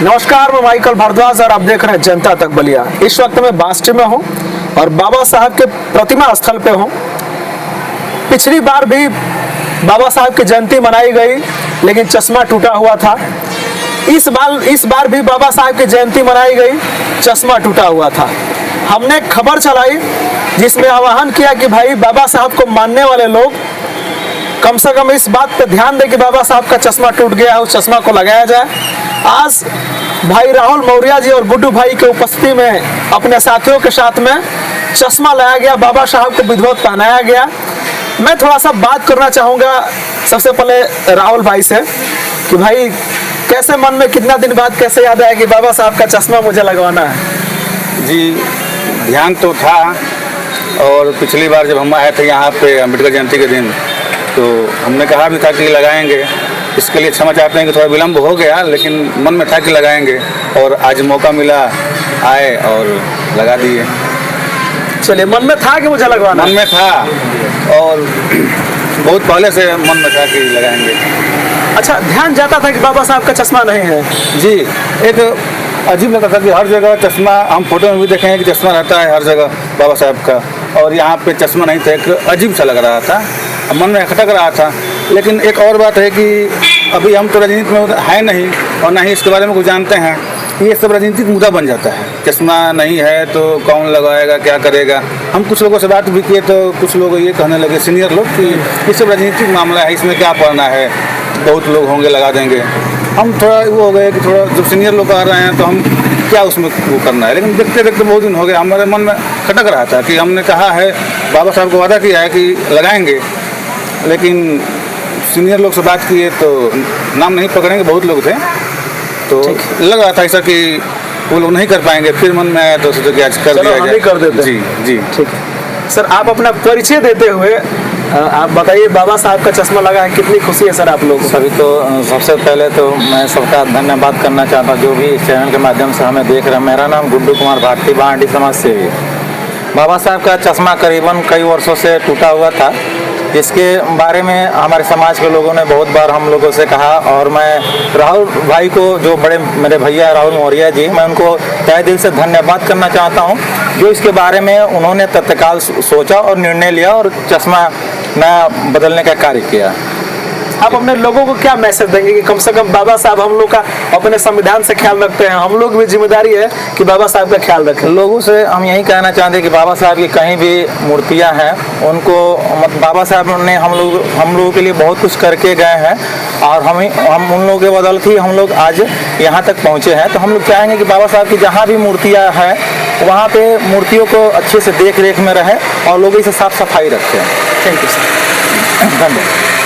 नमस्कार, मैं माइकल भारद्वाज और आप देख रहे हैं जनता तक बलिया। इस वक्त मैं बास्टी में हूं और बाबा साहब के प्रतिमा स्थल पे हूं। पिछली बार भी बाबा साहब की जयंती मनाई गई, लेकिन चश्मा टूटा हुआ था। इस बार भी बाबा साहब की जयंती मनाई गई, चश्मा टूटा हुआ था। हमने खबर चलाई जिसमें आह्वान किया कि भाई बाबा साहब को मानने वाले लोग कम से कम इस बात पे ध्यान दें कि बाबा साहब का चश्मा टूट गया है, उस चश्मा को लगाया जाए। आज भाई राहुल मौर्य जी और बुड्डू भाई के उपस्थिति में अपने साथियों के साथ में चश्मा लाया गया, बाबा साहब को विधिवत पहनाया गया। मैं थोड़ा सा बात करना चाहूँगा सबसे पहले राहुल भाई से कि भाई कैसे मन में कितना दिन बाद कैसे याद आया कि बाबा साहब का चश्मा मुझे लगवाना है। जी, ध्यान तो था और पिछली बार जब हम आए थे यहाँ पे अम्बेडकर जयंती के दिन तो हमने कहा भी था कि लगाएंगे। इसके लिए क्षमा चाहते हैं कि थोड़ा विलम्ब हो गया, लेकिन मन में था कि लगाएंगे और आज मौका मिला, आए और लगा दिए। चलिए, मन में था कि मुझे लगवाना? मन में था और बहुत पहले से मन में था कि लगाएंगे। अच्छा, ध्यान जाता था कि बाबा साहब का चश्मा नहीं है? जी, एक अजीब लगता था कि हर जगह चश्मा, हम फोटो में भी देखे हैं कि चश्मा रहता है हर जगह बाबा साहब का, और यहाँ पे चश्मा नहीं था। एक अजीब सा लग रहा था, मन में खटक रहा था। लेकिन एक और बात है कि अभी हम तो राजनीति में है नहीं और ना ही इसके बारे में कुछ जानते हैं। ये सब राजनीतिक मुद्दा बन जाता है। चश्मा नहीं है तो कौन लगाएगा, क्या करेगा। हम कुछ लोगों से बात भी किए तो कुछ लोग ये कहने लगे, सीनियर लोग, कि ये सब राजनीतिक मामला है, इसमें क्या पढ़ना है, बहुत लोग होंगे लगा देंगे। हम थोड़ा वो हो गए कि थोड़ा जब सीनियर लोग आ रहे हैं तो हम क्या उसमें वो करना है। लेकिन देखते देखते बहुत दिन हो गए, हमारे मन में खटक रहा था कि हमने कहा है, बाबा साहब को वादा किया है कि लगाएंगे, लेकिन सीनियर लोग से बात किए तो नाम नहीं पकड़ेंगे, बहुत लोग थे, तो लग रहा था ऐसा कि वो लोग नहीं कर पाएंगे। फिर मन में आया तो सोचा कि आज कर दिया जाए। कर देते। जी जी, ठीक है सर, आप अपना परिचय देते हुए आप बताइए, बाबा साहब का चश्मा लगा है, कितनी खुशी है सर आप लोगों को? सभी तो सबसे पहले तो मैं सबका धन्यवाद करना चाहता हूँ जो भी इस चैनल के माध्यम से हमें देख रहे हैं। मेरा नाम गुड्डू कुमार भारती, बांडी समाज सेवी। बाबा साहब का चश्मा करीबन कई वर्षों से टूटा हुआ था। इसके बारे में हमारे समाज के लोगों ने बहुत बार हम लोगों से कहा, और मैं राहुल भाई को, जो बड़े मेरे भैया राहुल मौर्य जी, मैं उनको तहे दिल से धन्यवाद करना चाहता हूं जो इसके बारे में उन्होंने तत्काल सोचा और निर्णय लिया और चश्मा नया बदलने का कार्य किया। आप अपने लोगों को क्या मैसेज देंगे कि कम से कम बाबा साहब हम लोग का अपने संविधान से ख्याल रखते हैं, हम लोग भी जिम्मेदारी है कि बाबा साहब का ख्याल रखें? लोगों से हम यही कहना चाहते हैं कि बाबा साहब की कहीं भी मूर्तियां हैं, उनको बाबा साहब ने हम लोगों के लिए बहुत कुछ करके गए हैं और हम उन लोगों के बदौलत ही हम लोग आज यहाँ तक पहुँचे हैं। तो हम लोग चाहेंगे कि बाबा साहब की जहाँ भी मूर्तियाँ हैं वहाँ पे मूर्तियों को अच्छे से देख रेख में रहे और लोग इसे साफ सफाई रखें। थैंक यू सर, धन्यवाद।